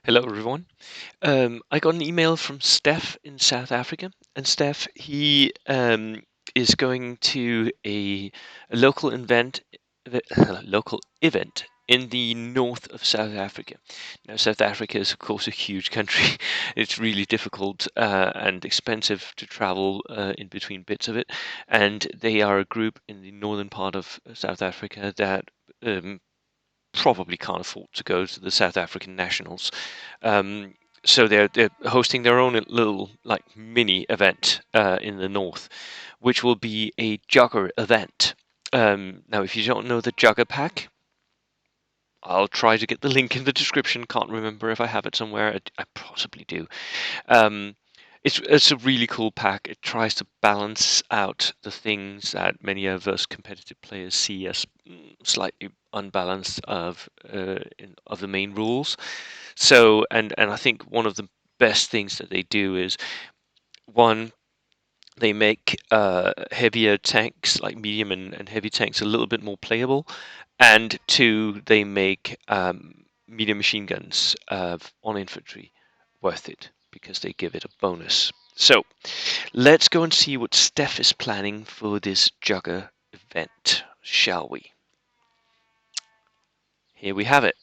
Hello, everyone. I got an email from Steph in South Africa, and Steph, he is going to a local local event in the north of South Africa. Now, South Africa is, of course, a huge country. It's really difficult and expensive to travel in between bits of it, and they are a group in the northern part of South Africa that probably can't afford to go to the South African Nationals. Um, so they're hosting their own little like mini event in the north, which will be a jugger event. Now, if you don't know the juggerpack, I'll try to get the link in the description. Can't remember if I have it somewhere. I possibly do. Um, it's a really cool pack. It tries to balance out the things that many of us competitive players see as slightly unbalanced of the main rules. So and I think one of the best things that they do is one, they make heavier tanks like medium and heavy tanks a little bit more playable, and two, they make medium machine guns on infantry worth it because they give it a bonus. So let's go and see what Steph is planning for this Jugger event, shall we? Here we have it.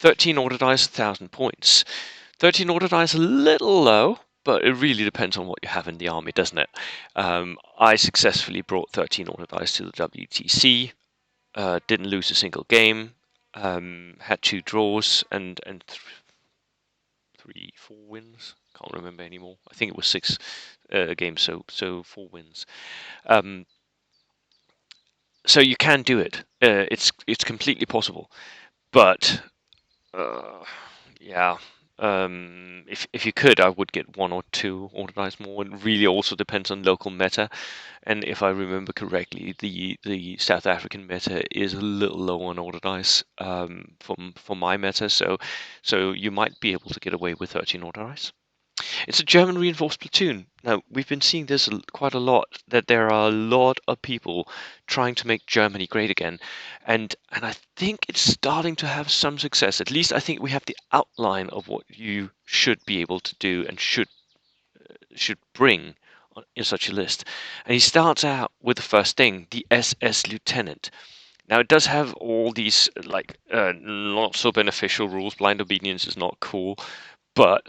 13 order dice, 1,000 points. 13 order dice, a little low, but it really depends on what you have in the army, doesn't it? I successfully brought 13 order dice to the WTC, didn't lose a single game, had 2 draws and 4 wins. Can't remember anymore. I think it was 6 games, so 4 wins. Um, so you can do it. It's completely possible, but uh, yeah. If you could, I would get 1 or 2 order dice more. It really also depends on local meta, and if I remember correctly, the South African meta is a little low on order dice for my meta, so you might be able to get away with 13 order dice. It's a German reinforced platoon. Now, we've been seeing this quite a lot, that there are a lot of people trying to make Germany great again. And I think it's starting to have some success. At least I think we have the outline of what you should be able to do and should bring in such a list. And he starts out with the first thing, the SS Lieutenant. Now, it does have all these not so beneficial rules. Blind obedience is not cool, but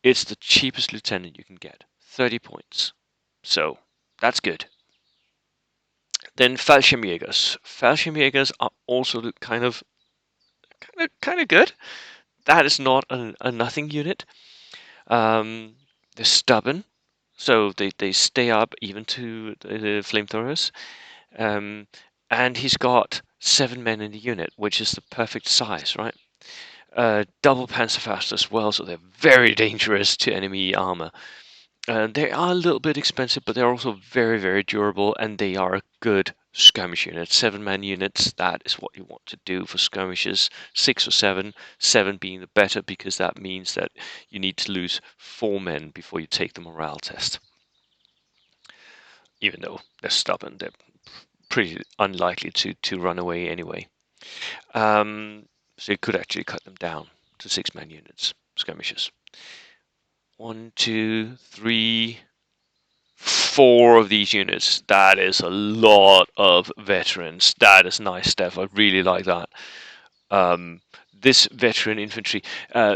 it's the cheapest lieutenant you can get, 30 points. So that's good. Then Fallschirmjägers. Fallschirmjägers are also kind of good. That is not a nothing unit. They're stubborn, so they stay up even to the flamethrowers. Um, and he's got 7 men in the unit, which is the perfect size, right? Double Panzerfaust as well, so they're very dangerous to enemy armor. They are a little bit expensive, but they're also very, very durable, and they are a good skirmish unit. 7-man units, that is what you want to do for skirmishes. 6 or 7, 7 being the better, because that means that you need to lose 4 men before you take the morale test. Even though they're stubborn, they're pretty unlikely to run away anyway. So you could actually cut them down to 6-man units, skirmishes. 1, 2, 3, 4 of these units. That is a lot of veterans. That is nice, Steph. I really like that. This veteran infantry,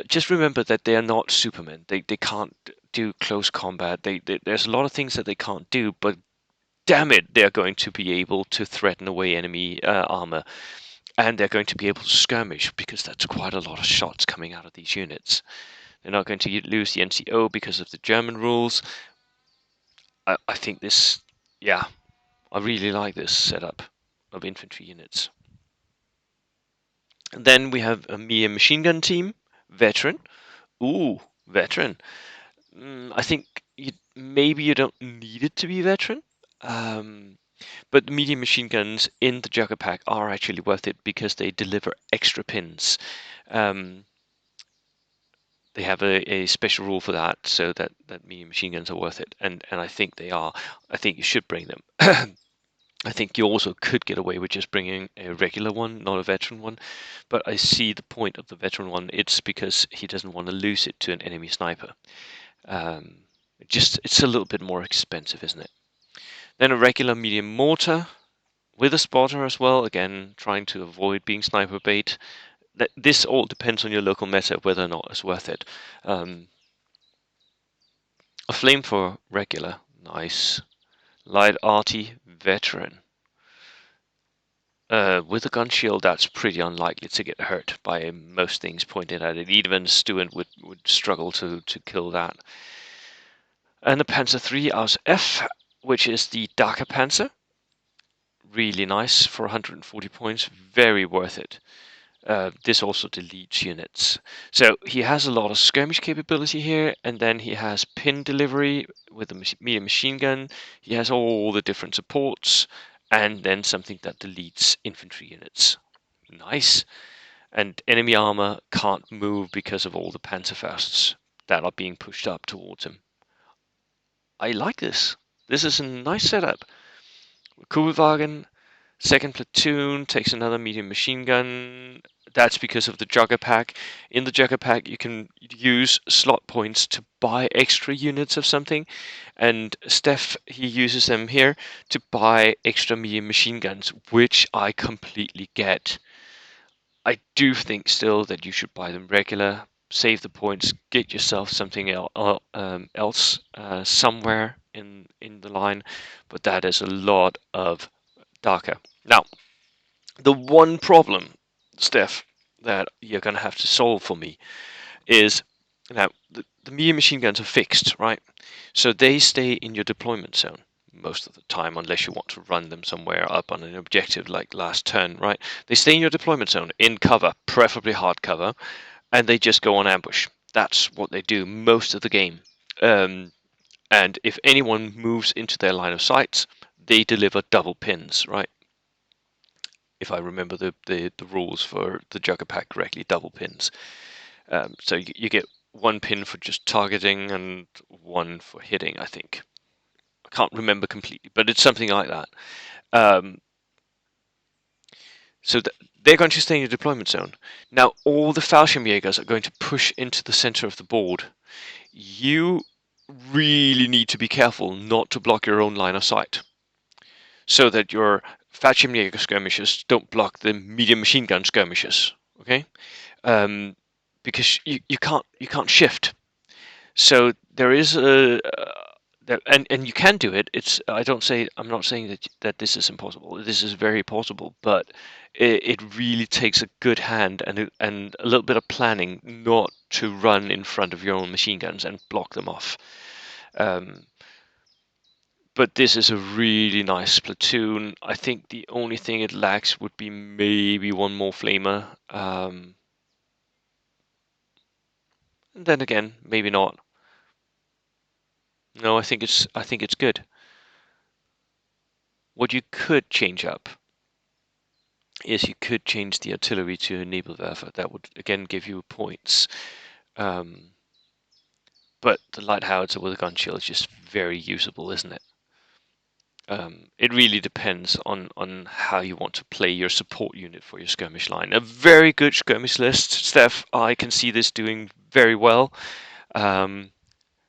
just remember that they are not supermen. They can't do close combat. There's a lot of things that they can't do, but damn it, they're going to be able to threaten away enemy armor, and they're going to be able to skirmish, because that's quite a lot of shots coming out of these units. They're not going to lose the NCO because of the German rules. I think this, yeah, I really like this setup of infantry units. And then we have a medium machine gun team, veteran. Ooh, veteran. I think maybe you don't need it to be veteran. Um, but the medium machine guns in the Jugger pack are actually worth it because they deliver extra pins. Um, they have a special rule for that, so that medium machine guns are worth it, and I think they are. I think you should bring them. I think you also could get away with just bringing a regular one, not a veteran one. But I see the point of the veteran one. It's because he doesn't want to lose it to an enemy sniper. Um, it's a little bit more expensive, isn't it? Then a regular medium mortar with a spotter as well. Again, trying to avoid being sniper bait. This all depends on your local meta whether or not it's worth it. A flame for regular, nice. Light arty veteran. With a gun shield, that's pretty unlikely to get hurt by most things pointed at it. Even Stewart would struggle to kill that. And the Panzer III aus F, which is the darker Panzer. Really nice for 140 points, very worth it. This also deletes units. So he has a lot of skirmish capability here, and then he has pin delivery with the medium machine gun. He has all the different supports, and then something that deletes infantry units. Nice. And enemy armor can't move because of all the Panzerfausts that are being pushed up towards him. I like this. This is a nice setup. Kugelwagen, second platoon takes another medium machine gun. That's because of the juggerpack. In the juggerpack, you can use slot points to buy extra units of something, and Steph, he uses them here to buy extra medium machine guns, which I completely get. I do think still that you should buy them regular, save the points, get yourself something else somewhere in the line, but that is a lot of darker. Now, the one problem, Steph, that you're going to have to solve for me is now the medium machine guns are fixed, right? So they stay in your deployment zone most of the time, unless you want to run them somewhere up on an objective like last turn, right? They stay in your deployment zone, in cover, preferably hard cover, and they just go on ambush. That's what they do most of the game. Um, and if anyone moves into their line of sight, they deliver double pins, right? If I remember the rules for the Jugger Pack correctly, double pins. So you get one pin for just targeting and one for hitting, I think. I can't remember completely, but it's something like that. Um, so they're going to stay in your deployment zone. Now, all the Fallschirmjägers are going to push into the center of the board. You really need to be careful not to block your own line of sight, so that your Fallschirmjäger skirmishers don't block the medium machine gun skirmishers. Okay, um, because you can't shift. So there is a and you can do it. I'm not saying that this is impossible. This is very possible, but it really takes a good hand and a little bit of planning not to run in front of your own machine guns and block them off. Um, but this is a really nice platoon. I think the only thing it lacks would be maybe one more flamer. And then again, maybe not. No, I think it's good. What you could change up is you could change the artillery to a Nebelwerfer. That would again give you points. Um, but the light howitzer with a gun shield is just very usable, isn't it? It really depends on how you want to play your support unit for your skirmish line. A very good skirmish list, Steph. I can see this doing very well.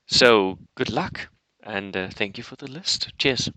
So good luck, and thank you for the list. Cheers.